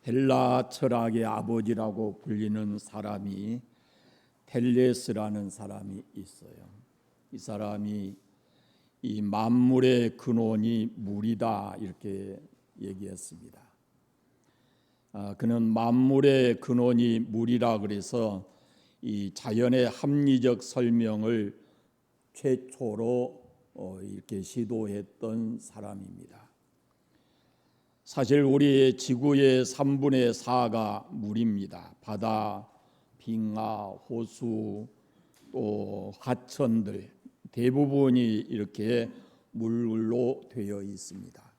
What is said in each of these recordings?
헬라 철학의 아버지라고 불리는 사람이 텔레스라는 사람이 있어요. 이 사람이 이 만물의 근원이 물이다 이렇게 얘기했습니다. 그는 만물의 근원이 물이라 그래서 이 자연의 합리적 설명을 최초로 이렇게 시도했던 사람입니다. 사실 우리 지구의 3분의 4가 물입니다. 바다, 빙하, 호수, 또 하천들 대부분이 이렇게 물로 되어 있습니다.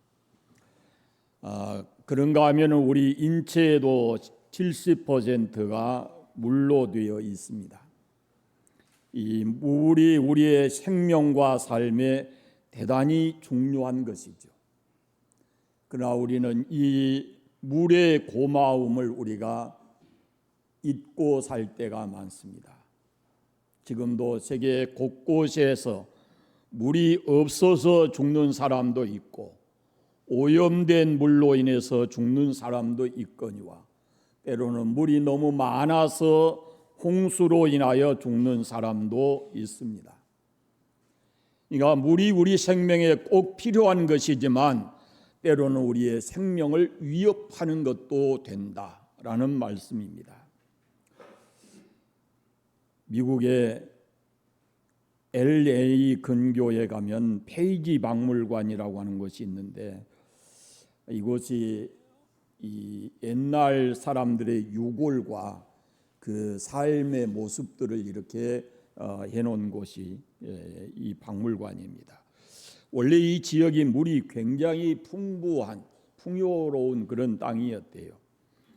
그런가 하면 우리 인체에도 70%가 물로 되어 있습니다. 이 물이 우리의 생명과 삶에 대단히 중요한 것이죠. 그러나 우리는 이 물의 고마움을 우리가 잊고 살 때가 많습니다. 지금도 세계 곳곳에서 물이 없어서 죽는 사람도 있고 오염된 물로 인해서 죽는 사람도 있거니와 때로는 물이 너무 많아서 홍수로 인하여 죽는 사람도 있습니다. 그러니까 물이 우리 생명에 꼭 필요한 것이지만 때로는 우리의 생명을 위협하는 것도 된다라는 말씀입니다. 미국의 LA 근교에 가면 페이지 박물관이라고 하는 것이 있는데 이곳이 이 옛날 사람들의 유골과 그 삶의 모습들을 이렇게 해놓은 곳이 이 박물관입니다. 원래 이 지역이 물이 굉장히 풍요로운 그런 땅이었대요.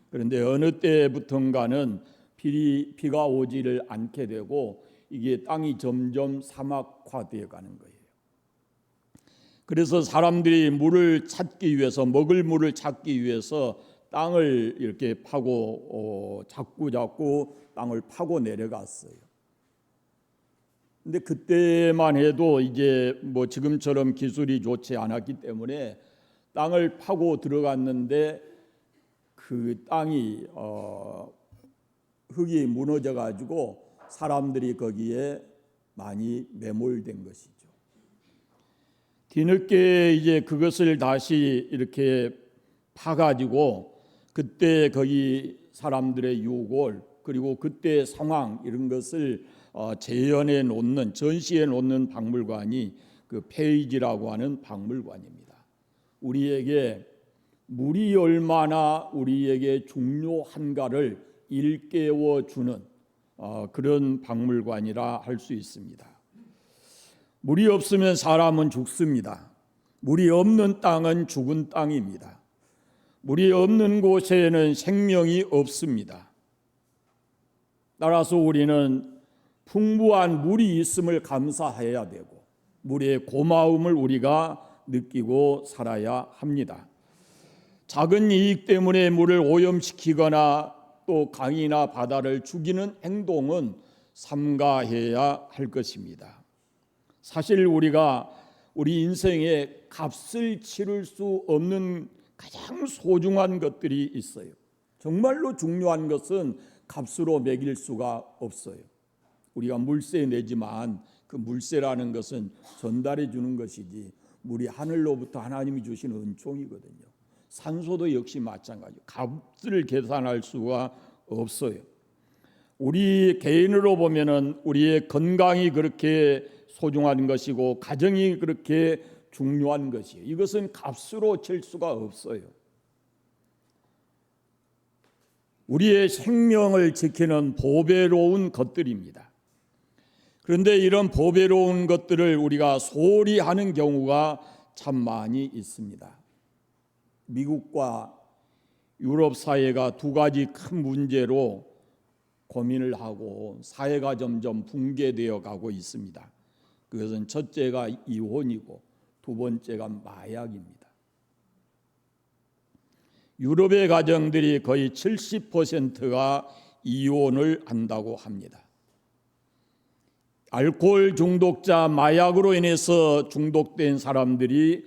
그런데 어느 때부턴가는 비가 오지를 않게 되고 이게 땅이 점점 사막화되어 가는 거예요. 그래서 사람들이 물을 찾기 위해서 먹을 물을 찾기 위해서 땅을 이렇게 파고 자꾸 땅을 파고 내려갔어요. 근데 그때만 해도 이제 뭐 지금처럼 기술이 좋지 않았기 때문에 땅을 파고 들어갔는데 그 땅이 흙이 무너져 가지고 사람들이 거기에 많이 매몰된 것이죠. 뒤늦게 이제 그것을 다시 이렇게 파가지고 그때 거기 사람들의 유골 그리고 그때 상황 이런 것을 재현해 놓는 전시해 놓는 박물관이 그 페이지라고 하는 박물관입니다. 우리에게 물이 얼마나 우리에게 중요한가를 일깨워 주는 그런 박물관이라 할 수 있습니다. 물이 없으면 사람은 죽습니다. 물이 없는 땅은 죽은 땅입니다. 물이 없는 곳에는 생명이 없습니다. 따라서 우리는 풍부한 물이 있음을 감사해야 되고 물의 고마움을 우리가 느끼고 살아야 합니다. 작은 이익 때문에 물을 오염시키거나 또 강이나 바다를 죽이는 행동은 삼가해야 할 것입니다. 사실 우리가 우리 인생에 값을 치를 수 없는 가장 소중한 것들이 있어요. 정말로 중요한 것은 값으로 매길 수가 없어요. 우리가 물세 내지만 그 물세라는 것은 전달해 주는 것이지 물이 하늘로부터 하나님이 주신 은총이거든요. 산소도 역시 마찬가지예요. 값을 계산할 수가 없어요. 우리 개인으로 보면은 우리의 건강이 그렇게 소중한 것이고 가정이 그렇게 중요한 것이에요. 이것은 값으로 칠 수가 없어요. 우리의 생명을 지키는 보배로운 것들입니다. 그런데 이런 보배로운 것들을 우리가 소홀히 하는 경우가 참 많이 있습니다. 미국과 유럽 사회가 두 가지 큰 문제로 고민을 하고 사회가 점점 붕괴되어 가고 있습니다. 그것은 첫째가 이혼이고 두 번째가 마약입니다. 유럽의 가정들이 거의 70%가 이혼을 한다고 합니다. 알코올 중독자, 마약으로 인해서 중독된 사람들이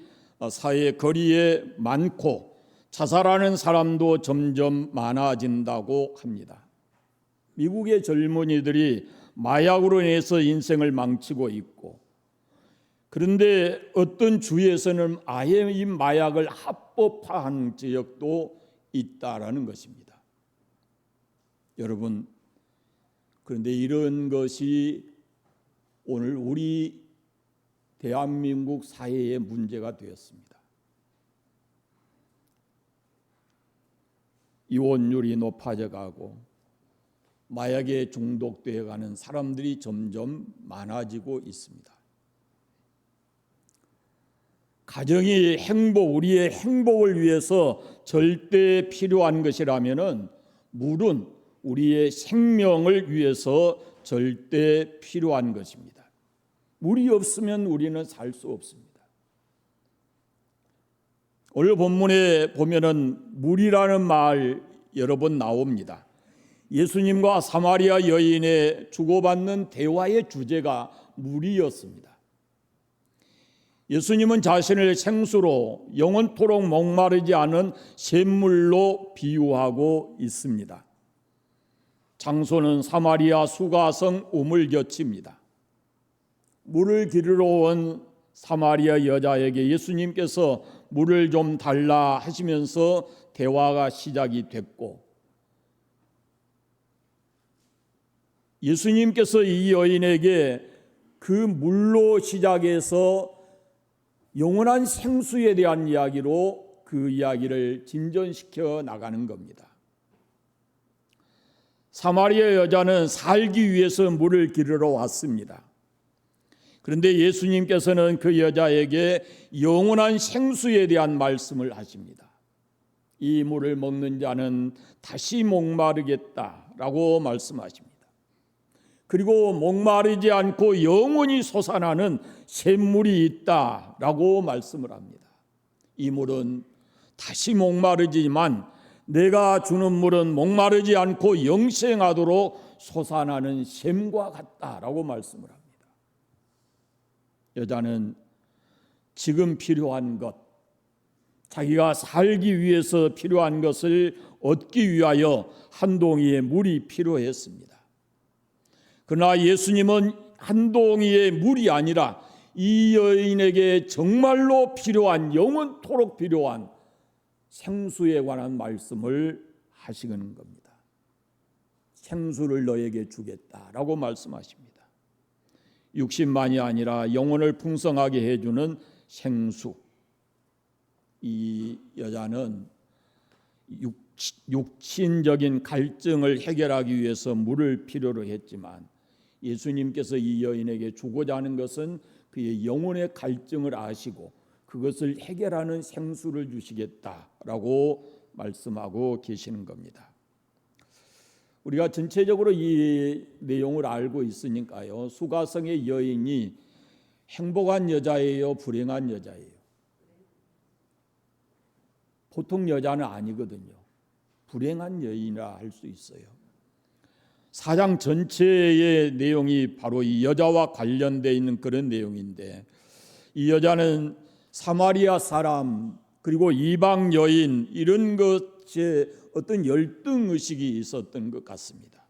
사회 거리에 많고 자살하는 사람도 점점 많아진다고 합니다. 미국의 젊은이들이 마약으로 인해서 인생을 망치고 있고, 그런데 어떤 주에서는 아예 이 마약을 합법화한 지역도 있다라는 것입니다. 여러분, 그런데 이런 것이 오늘 우리 대한민국 사회의 문제가 되었습니다. 이혼율이 높아져 가고 마약에 중독되어 가는 사람들이 점점 많아지고 있습니다. 가정이 우리의 행복을 위해서 절대 필요한 것이라면은 물은 우리의 생명을 위해서 절대 필요한 것입니다. 물이 없으면 우리는 살 수 없습니다. 오늘 본문에 보면은 물이라는 말 여러 번 나옵니다. 예수님과 사마리아 여인의 주고받는 대화의 주제가 물이었습니다. 예수님은 자신을 생수로 영원토록 목마르지 않은 샘물로 비유하고 있습니다. 장소는 사마리아 수가성 우물곁입니다. 물을 기르러 온 사마리아 여자에게 예수님께서 물을 좀 달라 하시면서 대화가 시작이 됐고, 예수님께서 이 여인에게 그 물로 시작해서 영원한 생수에 대한 이야기로 그 이야기를 진전시켜 나가는 겁니다. 사마리아 여자는 살기 위해서 물을 기르러 왔습니다. 그런데 예수님께서는 그 여자에게 영원한 생수에 대한 말씀을 하십니다. 이 물을 먹는 자는 다시 목마르겠다라고 말씀하십니다. 그리고 목마르지 않고 영원히 솟아나는 샘물이 있다라고 말씀을 합니다. 이 물은 다시 목마르지만 내가 주는 물은 목마르지 않고 영생하도록 솟아나는 샘과 같다라고 말씀을 합니다. 여자는 지금 필요한 것, 자기가 살기 위해서 필요한 것을 얻기 위하여 한 동이의 물이 필요했습니다. 그러나 예수님은 한 동이의 물이 아니라 이 여인에게 정말로 필요한, 영원토록 필요한 생수에 관한 말씀을 하시는 겁니다. 생수를 너에게 주겠다라고 말씀하십니다. 육신만이 아니라 영혼을 풍성하게 해주는 생수. 이 여자는 육신적인 갈증을 해결하기 위해서 물을 필요로 했지만 예수님께서 이 여인에게 주고자 하는 것은 그의 영혼의 갈증을 아시고 그것을 해결하는 생수를 주시겠다라고 말씀하고 계시는 겁니다. 우리가 전체적으로 이 내용을 알고 있으니까요. 수가성의 여인이 행복한 여자예요, 불행한 여자예요? 보통 여자는 아니거든요. 불행한 여인이라 할 수 있어요. 4장 전체의 내용이 바로 이 여자와 관련되어 있는 그런 내용인데, 이 여자는 사마리아 사람 그리고 이방 여인, 이런 것에 어떤 열등의식이 있었던 것 같습니다.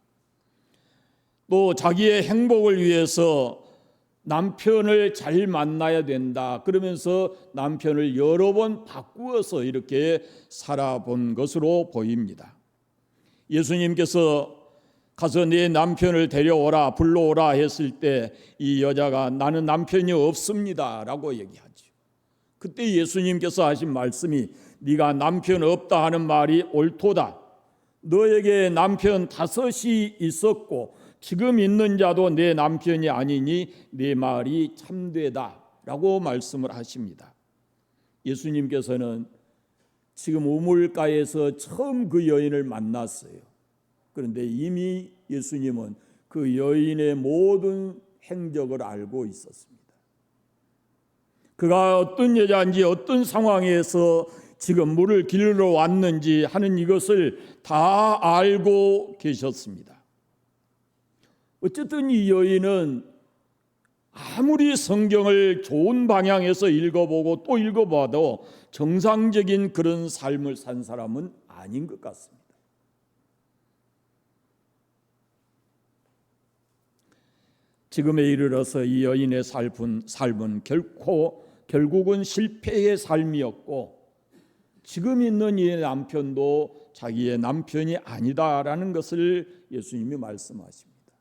또 자기의 행복을 위해서 남편을 잘 만나야 된다 그러면서 남편을 여러 번 바꾸어서 이렇게 살아본 것으로 보입니다. 예수님께서 가서 네 남편을 데려오라, 불러오라 했을 때 이 여자가 나는 남편이 없습니다 라고 얘기하죠. 그때 예수님께서 하신 말씀이 네가 남편 없다 하는 말이 옳도다. 너에게 남편 5이 있었고 지금 있는 자도 내 남편이 아니니 네 말이 참되다 라고 말씀을 하십니다. 예수님께서는 지금 우물가에서 처음 그 여인을 만났어요. 그런데 이미 예수님은 그 여인의 모든 행적을 알고 있었습니다. 그가 어떤 여자인지 어떤 상황에서 지금 물을 기르러 왔는지 하는 이것을 다 알고 계셨습니다. 어쨌든 이 여인은 아무리 성경을 좋은 방향에서 읽어보고 또 읽어봐도 정상적인 그런 삶을 산 사람은 아닌 것 같습니다. 지금에 이르러서 이 여인의 삶은 결국은 실패의 삶이었고, 지금 있는 이 남편도 자기의 남편이 아니다라는 것을 예수님이 말씀하십니다.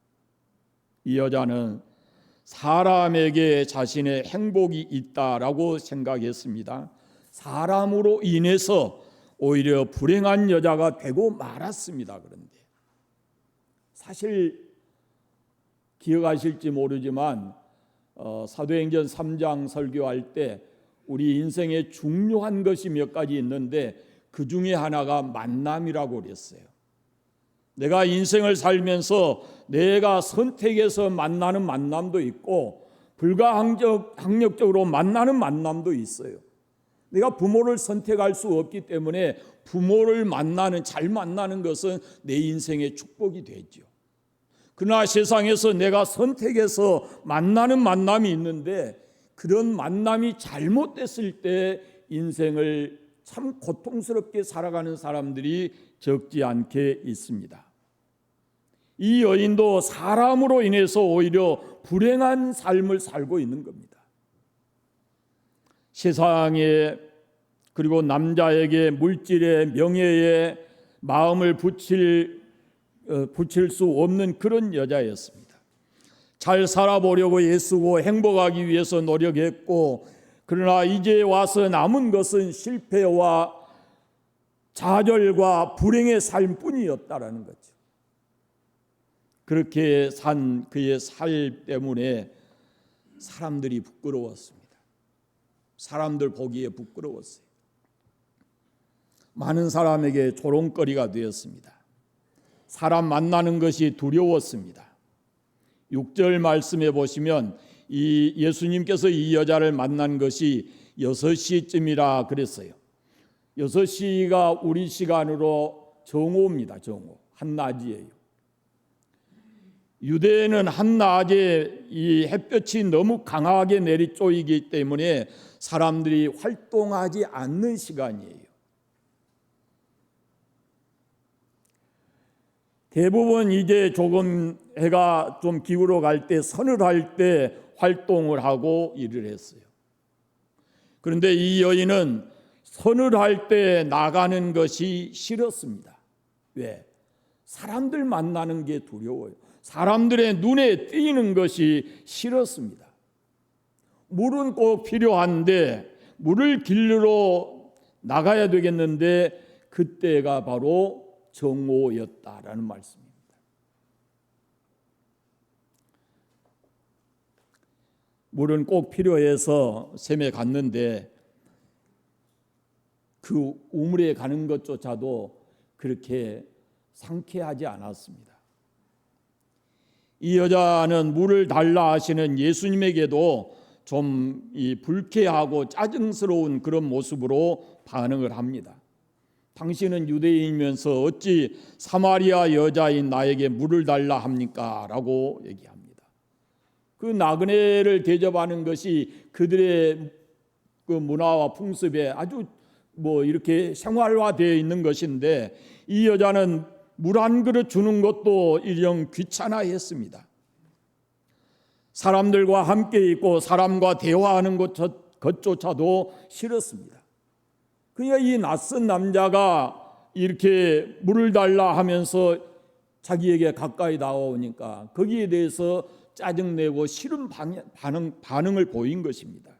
이 여자는 사람에게 자신의 행복이 있다라고 생각했습니다. 사람으로 인해서 오히려 불행한 여자가 되고 말았습니다. 그런데 사실 기억하실지 모르지만 사도행전 3장 설교할 때 우리 인생에 중요한 것이 몇 가지 있는데 그 중에 하나가 만남이라고 그랬어요. 내가 인생을 살면서 내가 선택해서 만나는 만남도 있고 불가항력적으로 만나는 만남도 있어요. 내가 부모를 선택할 수 없기 때문에 부모를 잘 만나는 것은 내 인생의 축복이 되죠. 그러나 세상에서 내가 선택해서 만나는 만남이 있는데 그런 만남이 잘못됐을 때 인생을 참 고통스럽게 살아가는 사람들이 적지 않게 있습니다. 이 여인도 사람으로 인해서 오히려 불행한 삶을 살고 있는 겁니다. 세상에 그리고 남자에게 물질에 명예에 마음을 붙일 수 없는 그런 여자였습니다. 잘 살아보려고 애쓰고 행복하기 위해서 노력했고, 그러나 이제 와서 남은 것은 실패와 좌절과 불행의 삶뿐이었다라는 거죠. 그렇게 산 그의 삶 때문에 사람들이 부끄러웠습니다. 사람들 보기에 부끄러웠어요. 많은 사람에게 조롱거리가 되었습니다. 사람 만나는 것이 두려웠습니다. 6절 말씀에 보시면 이 예수님께서 이 여자를 만난 것이 6시쯤이라 그랬어요. 6시가 우리 시간으로 정오입니다. 정오. 한낮이에요. 유대에는 한낮에 이 햇볕이 너무 강하게 내리쪼이기 때문에 사람들이 활동하지 않는 시간이에요. 대부분 이제 조금 해가 좀 기울어 갈 때, 서늘할 때 활동을 하고 일을 했어요. 그런데 이 여인은 서늘할 때 나가는 것이 싫었습니다. 왜? 사람들 만나는 게 두려워요. 사람들의 눈에 띄는 것이 싫었습니다. 물은 꼭 필요한데 물을 길러 나가야 되겠는데 그때가 바로 정오였다라는 말씀입니다. 물은 꼭 필요해서 샘에 갔는데 그 우물에 가는 것조차도 그렇게 상쾌하지 않았습니다. 이 여자는 물을 달라 하시는 예수님에게도 좀 불쾌하고 짜증스러운 그런 모습으로 반응을 합니다. 당신은 유대인이면서 어찌 사마리아 여자인 나에게 물을 달라 합니까? 라고 얘기합니다. 그 나그네를 대접하는 것이 그들의 그 문화와 풍습에 아주 이렇게 생활화되어 있는 것인데 이 여자는 물 한 그릇 주는 것도 일령 귀찮아했습니다. 사람들과 함께 있고 사람과 대화하는 것조차도 싫었습니다. 그러니까 이 낯선 남자가 이렇게 물을 달라 하면서 자기에게 가까이 다가오니까 거기에 대해서 짜증내고 싫은 반응을 보인 것입니다.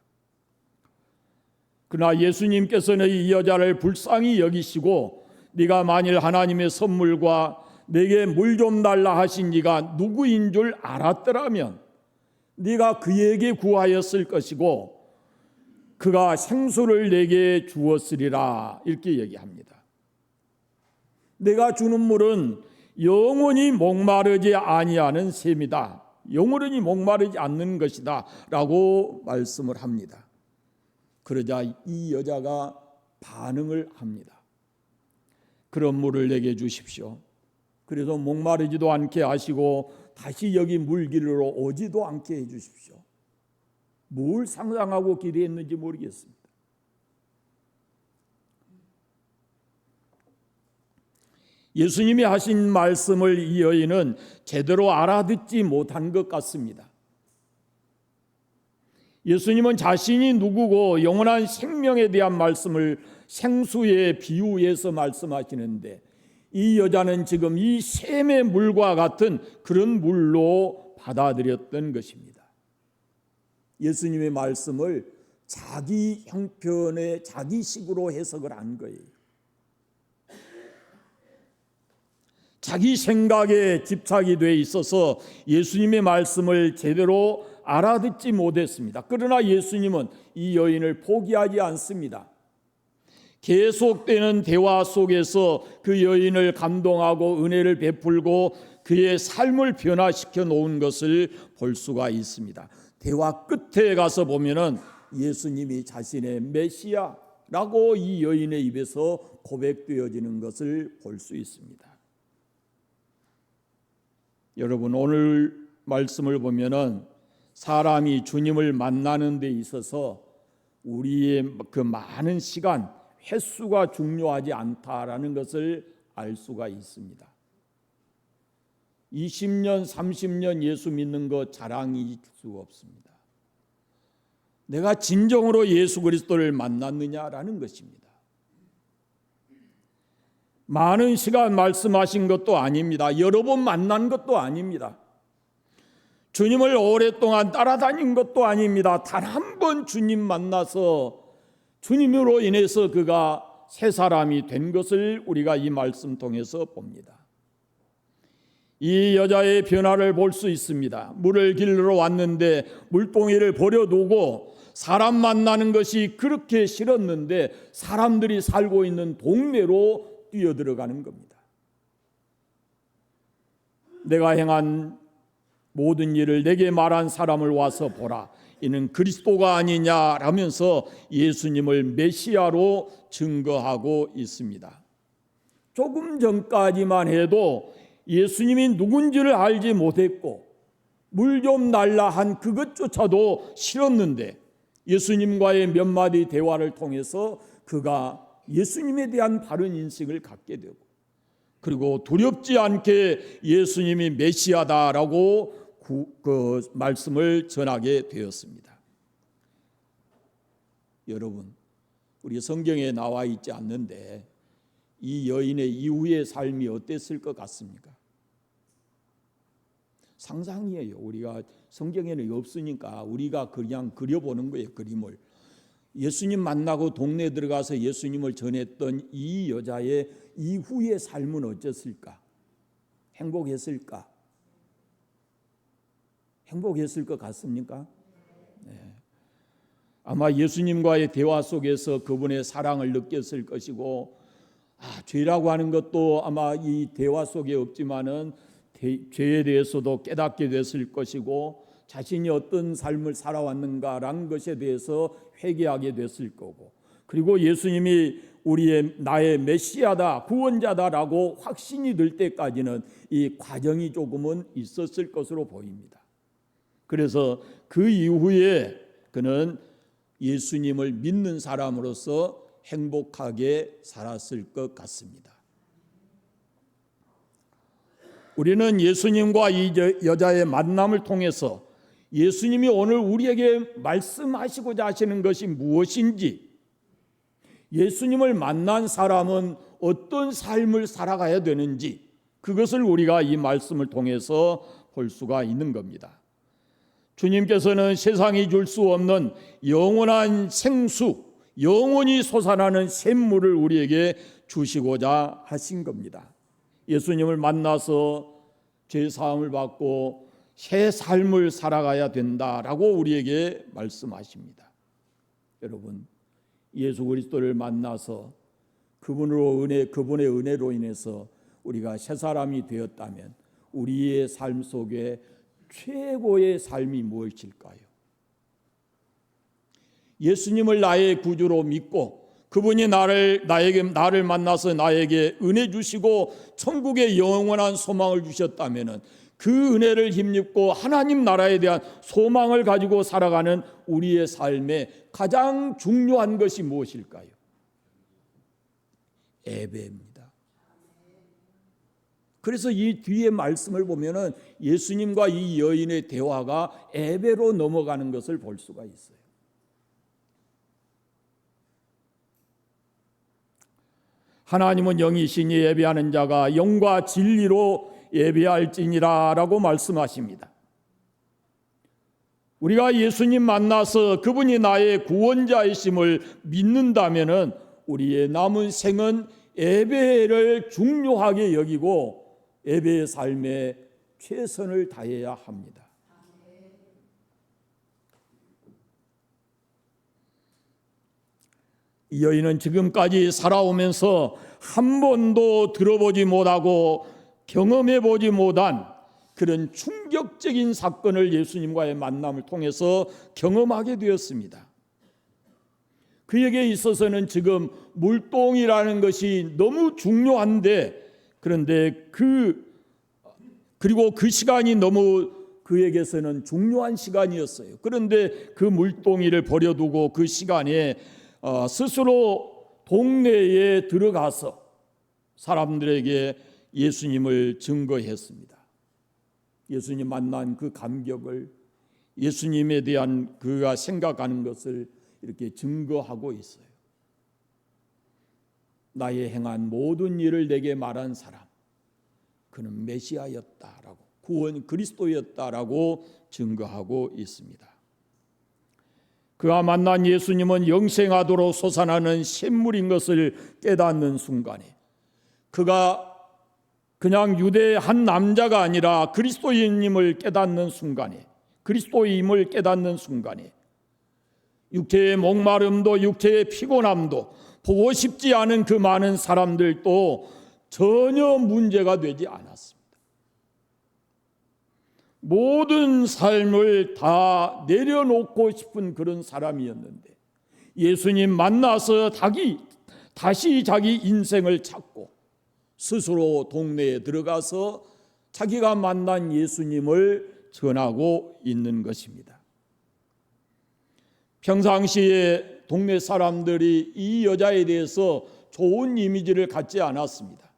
그러나 예수님께서는 이 여자를 불쌍히 여기시고 네가 만일 하나님의 선물과 내게 물 좀 달라 하신 이가 누구인 줄 알았더라면 네가 그에게 구하였을 것이고 그가 생수를 내게 주었으리라 이렇게 얘기합니다. 내가 주는 물은 영원히 목마르지 아니하는 샘이다. 영원히 목마르지 않는 것이다 라고 말씀을 합니다. 그러자 이 여자가 반응을 합니다. 그런 물을 내게 주십시오. 그래서 목마르지도 않게 하시고 다시 여기 물 길으로 오지도 않게 해 주십시오. 뭘 상상하고 기대했는지 모르겠습니다. 예수님이 하신 말씀을 이 여인은 제대로 알아듣지 못한 것 같습니다. 예수님은 자신이 누구고 영원한 생명에 대한 말씀을 생수에 비유해서 말씀하시는데, 이 여자는 지금 이 샘의 물과 같은 그런 물로 받아들였던 것입니다. 예수님의 말씀을 자기 형편의 자기식으로 해석을 한 거예요. 자기 생각에 집착이 돼 있어서 예수님의 말씀을 제대로 알아듣지 못했습니다. 그러나 예수님은 이 여인을 포기하지 않습니다. 계속되는 대화 속에서 그 여인을 감동하고 은혜를 베풀고 그의 삶을 변화시켜 놓은 것을 볼 수가 있습니다. 대화 끝에 가서 보면은 예수님이 자신의 메시아라고 이 여인의 입에서 고백되어지는 것을 볼 수 있습니다. 여러분, 오늘 말씀을 보면은 사람이 주님을 만나는 데 있어서 우리의 그 많은 시간, 횟수가 중요하지 않다라는 것을 알 수가 있습니다. 20년, 30년 예수 믿는 것 자랑일 수가 없습니다. 내가 진정으로 예수 그리스도를 만났느냐라는 것입니다. 많은 시간 말씀하신 것도 아닙니다. 여러 번 만난 것도 아닙니다. 주님을 오랫동안 따라다닌 것도 아닙니다. 단 한 번 주님 만나서 주님으로 인해서 그가 새 사람이 된 것을 우리가 이 말씀 통해서 봅니다. 이 여자의 변화를 볼 수 있습니다. 물을 길러 왔는데 물동이를 버려두고 사람 만나는 것이 그렇게 싫었는데 사람들이 살고 있는 동네로 뛰어들어가는 겁니다. 내가 행한 모든 일을 내게 말한 사람을 와서 보라. 이는 그리스도가 아니냐라면서 예수님을 메시아로 증거하고 있습니다. 조금 전까지만 해도 예수님이 누군지를 알지 못했고 물 좀 달라 한 그것조차도 싫었는데 예수님과의 몇 마디 대화를 통해서 그가 예수님에 대한 바른 인식을 갖게 되고, 그리고 두렵지 않게 예수님이 메시아다라고 그 말씀을 전하게 되었습니다. 여러분, 우리 성경에 나와 있지 않는데 이 여인의 이후의 삶이 어땠을 것 같습니까? 상상이에요. 우리가 성경에는 없으니까 우리가 그냥 그려보는 거예요, 그림을. 예수님 만나고 동네에 들어가서 예수님을 전했던 이 여자의 이후의 삶은 어땠을까? 행복했을까? 행복했을 것 같습니까? 네. 아마 예수님과의 대화 속에서 그분의 사랑을 느꼈을 것이고, 죄라고 하는 것도 아마 이 대화 속에 없지만은 죄에 대해서도 깨닫게 됐을 것이고, 자신이 어떤 삶을 살아왔는가라는 것에 대해서 회개하게 됐을 거고, 그리고 예수님이 나의 메시아다, 구원자다라고 확신이 들 때까지는 이 과정이 조금은 있었을 것으로 보입니다. 그래서 그 이후에 그는 예수님을 믿는 사람으로서 행복하게 살았을 것 같습니다. 우리는 예수님과 이 여자의 만남을 통해서 예수님이 오늘 우리에게 말씀하시고자 하시는 것이 무엇인지, 예수님을 만난 사람은 어떤 삶을 살아가야 되는지, 그것을 우리가 이 말씀을 통해서 볼 수가 있는 겁니다. 주님께서는 세상이 줄 수 없는 영원한 생수, 영원히 솟아나는 샘물을 우리에게 주시고자 하신 겁니다. 예수님을 만나서 죄 사함을 받고 새 삶을 살아가야 된다라고 우리에게 말씀하십니다. 여러분, 예수 그리스도를 만나서 그분의 은혜로 인해서 우리가 새 사람이 되었다면 우리의 삶 속에 최고의 삶이 무엇일까요? 예수님을 나의 구주로 믿고 그분이 나를 만나서 나에게 은혜 주시고 천국의 영원한 소망을 주셨다면은 그 은혜를 힘입고 하나님 나라에 대한 소망을 가지고 살아가는 우리의 삶에 가장 중요한 것이 무엇일까요? 예배입니다. 그래서 이 뒤에 말씀을 보면은 예수님과 이 여인의 대화가 예배로 넘어가는 것을 볼 수가 있어요. 하나님은 영이시니 예배하는 자가 영과 진리로 예배할지니라 라고 말씀하십니다. 우리가 예수님 만나서 그분이 나의 구원자이심을 믿는다면은 우리의 남은 생은 예배를 중요하게 여기고 예배의 삶에 최선을 다해야 합니다. 이 여인은 지금까지 살아오면서 한 번도 들어보지 못하고 경험해 보지 못한 그런 충격적인 사건을 예수님과의 만남을 통해서 경험하게 되었습니다. 그에게 있어서는 지금 물동이라는 것이 너무 중요한데, 그런데 그리고 그 시간이 너무 그에게서는 중요한 시간이었어요. 그런데 그 물동이를 버려두고 그 시간에 스스로 동네에 들어가서 사람들에게 예수님을 증거했습니다. 예수님 만난 그 감격을, 예수님에 대한 그가 생각하는 것을 이렇게 증거하고 있어요. 나의 행한 모든 일을 내게 말한 사람, 그는 메시아였다라고, 구원 그리스도였다라고 증거하고 있습니다. 그가 만난 예수님은 영생하도록 솟아나는 샘물인 것을 깨닫는 순간에, 그가 그냥 유대의 한 남자가 아니라 그리스도인임을 깨닫는 순간에, 그리스도임을 깨닫는 순간에 육체의 목마름도 육체의 피곤함도 보고 싶지 않은 그 많은 사람들도 전혀 문제가 되지 않았습니다. 모든 삶을 다 내려놓고 싶은 그런 사람이었는데 예수님 만나서 다시 자기 인생을 찾고 스스로 동네에 들어가서 자기가 만난 예수님을 전하고 있는 것입니다. 평상시에 동네 사람들이 이 여자에 대해서 좋은 이미지를 갖지 않았습니다.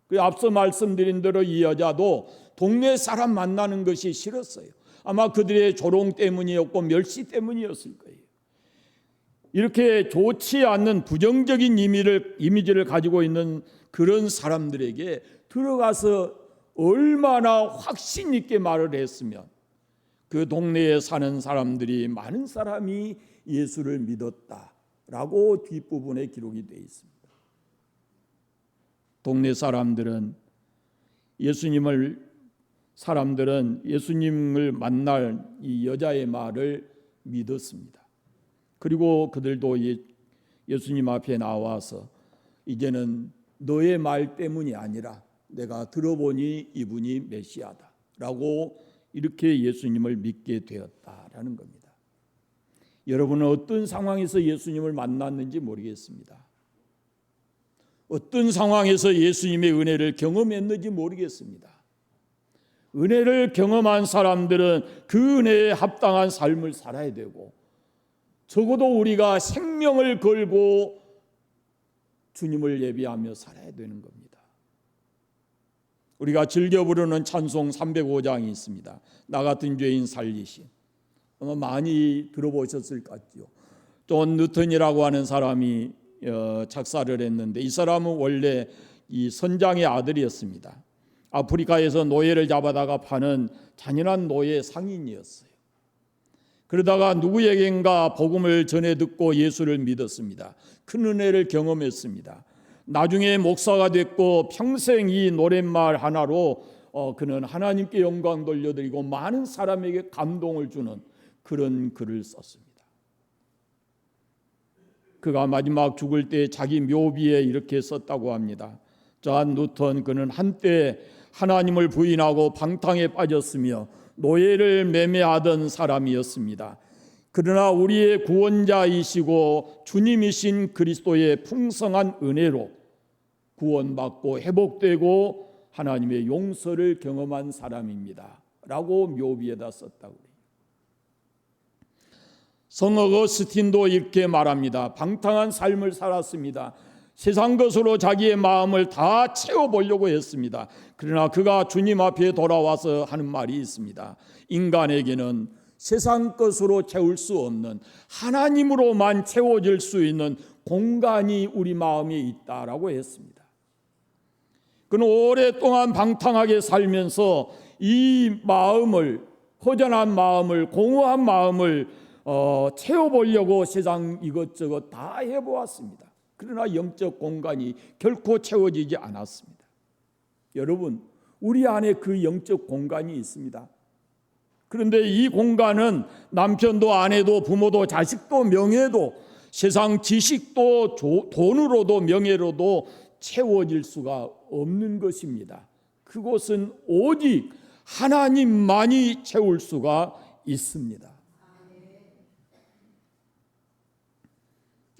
그 앞서 말씀드린 대로 이 여자도 동네 사람 만나는 것이 싫었어요. 아마 그들의 조롱 때문이었고 멸시 때문이었을 거예요. 이렇게 좋지 않는 부정적인 이미지를 가지고 있는 그런 사람들에게 들어가서 얼마나 확신 있게 말을 했으면 그 동네에 사는 사람들이, 많은 사람이 예수를 믿었다라고 뒷부분에 기록이 되어 있습니다. 동네 사람들은 예수님을 만날 이 여자의 말을 믿었습니다. 그리고 그들도 예수님 앞에 나와서 이제는 너의 말 때문이 아니라 내가 들어보니 이분이 메시아다라고 이렇게 예수님을 믿게 되었다라는 겁니다. 여러분은 어떤 상황에서 예수님을 만났는지 모르겠습니다. 어떤 상황에서 예수님의 은혜를 경험했는지 모르겠습니다. 은혜를 경험한 사람들은 그 은혜에 합당한 삶을 살아야 되고, 적어도 우리가 생명을 걸고 주님을 예비하며 살아야 되는 겁니다. 우리가 즐겨 부르는 찬송 305장이 있습니다. 나 같은 죄인 살리신. 아마 많이 들어보셨을 것 같죠. 존 뉴턴이라고 하는 사람이 작사를 했는데, 이 사람은 원래 이 선장의 아들이었습니다. 아프리카에서 노예를 잡아다가 파는 잔인한 노예 상인이었어요. 그러다가 누구에겐가 복음을 전해 듣고 예수를 믿었습니다. 큰 은혜를 경험했습니다. 나중에 목사가 됐고 평생 이 노랫말 하나로 그는 하나님께 영광 돌려드리고 많은 사람에게 감동을 주는 그런 글을 썼습니다. 그가 마지막 죽을 때 자기 묘비에 이렇게 썼다고 합니다. 존 뉴턴, 그는 한때 하나님을 부인하고 방탕에 빠졌으며 노예를 매매하던 사람이었습니다. 그러나 우리의 구원자이시고 주님이신 그리스도의 풍성한 은혜로 구원받고 회복되고 하나님의 용서를 경험한 사람입니다 라고 묘비에다 썼다고 그래요. 성 어거스틴도 이렇게 말합니다. 방탕한 삶을 살았습니다. 세상 것으로 자기의 마음을 다 채워보려고 했습니다. 그러나 그가 주님 앞에 돌아와서 하는 말이 있습니다. 인간에게는 세상 것으로 채울 수 없는 하나님으로만 채워질 수 있는 공간이 우리 마음에 있다라고 했습니다. 그는 오랫동안 방탕하게 살면서 이 마음을, 허전한 마음을, 공허한 마음을 채워보려고 세상 이것저것 다 해보았습니다. 그러나 영적 공간이 결코 채워지지 않았습니다. 여러분, 우리 안에 그 영적 공간이 있습니다. 그런데 이 공간은 남편도 아내도 부모도 자식도 명예도 세상 지식도 돈으로도 명예로도 채워질 수가 없는 것입니다. 그곳은 오직 하나님만이 채울 수가 있습니다.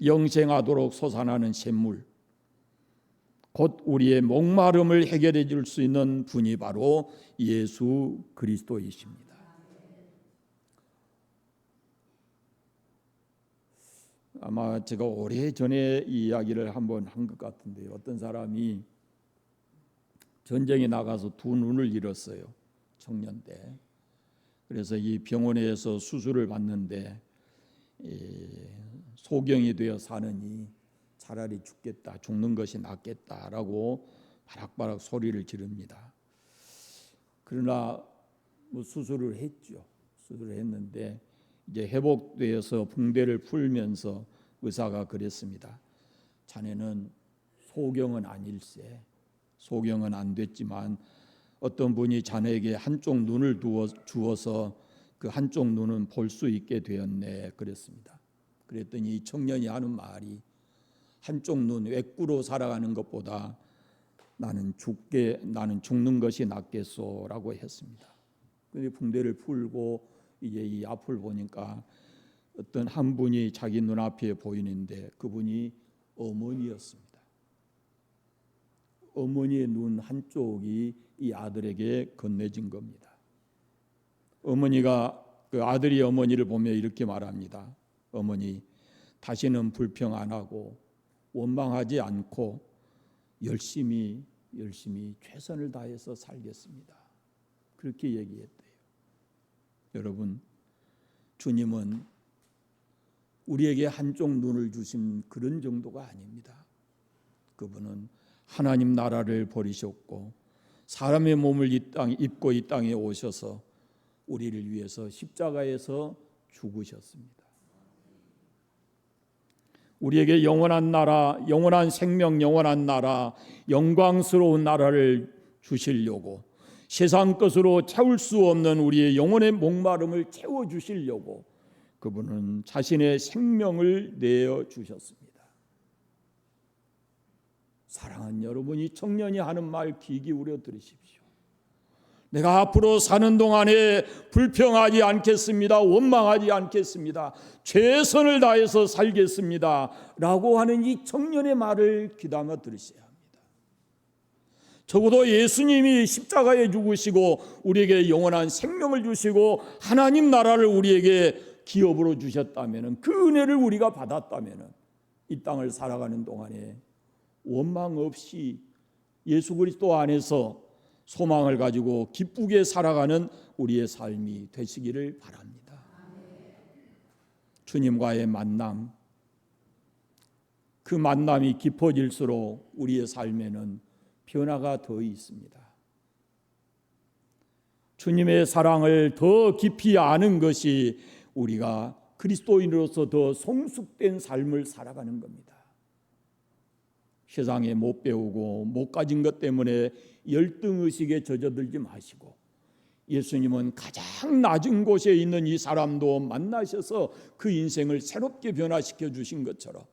영생하도록 솟아나는 샘물, 곧 우리의 목마름을 해결해 줄 수 있는 분이 바로 예수 그리스도이십니다. 아마 제가 오래전에 이 이야기를 한번 한 것 같은데, 어떤 사람이 전쟁에 나가서 두 눈을 잃었어요. 청년 때. 그래서 이 병원에서 수술을 받는데 소경이 되어 사느니 차라리 죽겠다, 죽는 것이 낫겠다라고 바락바락 소리를 지릅니다. 그러나 수술을 했죠. 수술을 했는데 이제 회복되어서 붕대를 풀면서 의사가 그랬습니다. 자네는 소경은 아닐세. 소경은 안 됐지만 어떤 분이 자네에게 한쪽 눈을 주어서 그 한쪽 눈은 볼 수 있게 되었네 그랬습니다. 그랬더니 이 청년이 하는 말이, 한쪽 눈 외꾸로 살아가는 것보다 나는 죽는 것이 낫겠소라고 했습니다. 근데 붕대를 풀고 이제 이 앞을 보니까 어떤 한 분이 자기 눈앞에 보이는데 그분이 어머니였습니다. 어머니의 눈 한쪽이 이 아들에게 건네진 겁니다. 어머니가 그 아들이 어머니를 보며 이렇게 말합니다. 어머니, 다시는 불평 안 하고 원망하지 않고 열심히 최선을 다해서 살겠습니다. 그렇게 얘기했대요. 여러분, 주님은 우리에게 한쪽 눈을 주신 그런 정도가 아닙니다. 그분은 하나님 나라를 버리셨고 사람의 몸을 입고 이 땅에 오셔서 우리를 위해서 십자가에서 죽으셨습니다. 우리에게 영원한 나라, 영원한 생명, 영원한 나라, 영광스러운 나라를 주시려고, 세상 것으로 채울 수 없는 우리의 영혼의 목마름을 채워주시려고 그분은 자신의 생명을 내어주셨습니다. 사랑하는 여러분, 이 청년이 하는 말 귀 기울여 들으십시오. 내가 앞으로 사는 동안에 불평하지 않겠습니다. 원망하지 않겠습니다. 최선을 다해서 살겠습니다. 라고 하는 이 청년의 말을 귀담아 들으셔야 합니다. 적어도 예수님이 십자가에 죽으시고 우리에게 영원한 생명을 주시고 하나님 나라를 우리에게 기업으로 주셨다면, 그 은혜를 우리가 받았다면 이 땅을 살아가는 동안에 원망 없이 예수 그리스도 안에서 소망을 가지고 기쁘게 살아가는 우리의 삶이 되시기를 바랍니다. 주님과의 만남, 그 만남이 깊어질수록 우리의 삶에는 변화가 더 있습니다. 주님의 사랑을 더 깊이 아는 것이 우리가 그리스도인으로서 더 성숙된 삶을 살아가는 겁니다. 세상에 못 배우고 못 가진 것 때문에 열등의식에 젖어들지 마시고, 예수님은 가장 낮은 곳에 있는 이 사람도 만나셔서 그 인생을 새롭게 변화시켜 주신 것처럼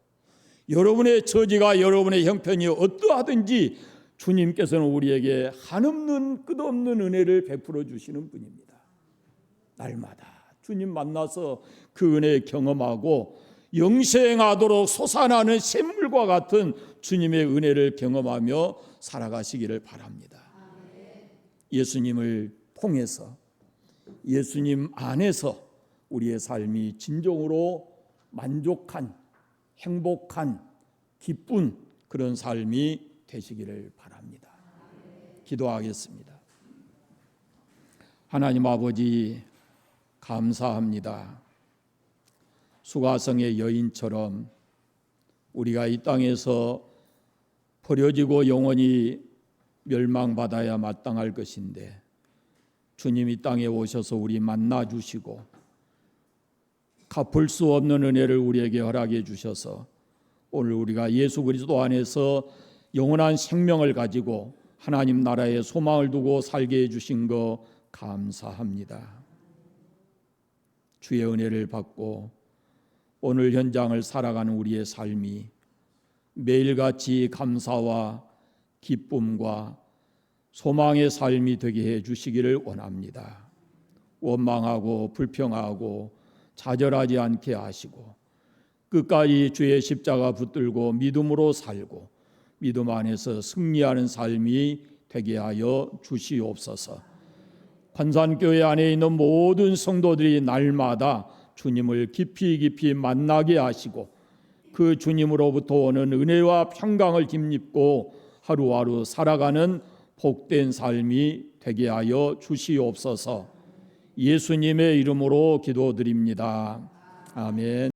여러분의 처지가, 여러분의 형편이 어떠하든지 주님께서는 우리에게 한없는 끝없는 은혜를 베풀어 주시는 분입니다. 날마다 주님 만나서 그 은혜 경험하고 영생하도록 솟아나는 샘물과 같은 주님의 은혜를 경험하며 살아가시기를 바랍니다. 예수님을 통해서 예수님 안에서 우리의 삶이 진정으로 만족한, 행복한, 기쁜 그런 삶이 되시기를 바랍니다. 기도하겠습니다. 하나님 아버지, 감사합니다. 수가성의 여인처럼 우리가 이 땅에서 버려지고 영원히 멸망받아야 마땅할 것인데 주님 이 땅에 오셔서 우리 만나 주시고 갚을 수 없는 은혜를 우리에게 허락해 주셔서 오늘 우리가 예수 그리스도 안에서 영원한 생명을 가지고 하나님 나라에 소망을 두고 살게 해주신 거 감사합니다. 주의 은혜를 받고 오늘 현장을 살아가는 우리의 삶이 매일같이 감사와 기쁨과 소망의 삶이 되게 해주시기를 원합니다. 원망하고 불평하고 좌절하지 않게 하시고 끝까지 주의 십자가 붙들고 믿음으로 살고 믿음 안에서 승리하는 삶이 되게 하여 주시옵소서. 관산교회 안에 있는 모든 성도들이 날마다 주님을 깊이 만나게 하시고 그 주님으로부터 오는 은혜와 평강을 힘입고 하루하루 살아가는 복된 삶이 되게 하여 주시옵소서. 예수님의 이름으로 기도드립니다. 아멘.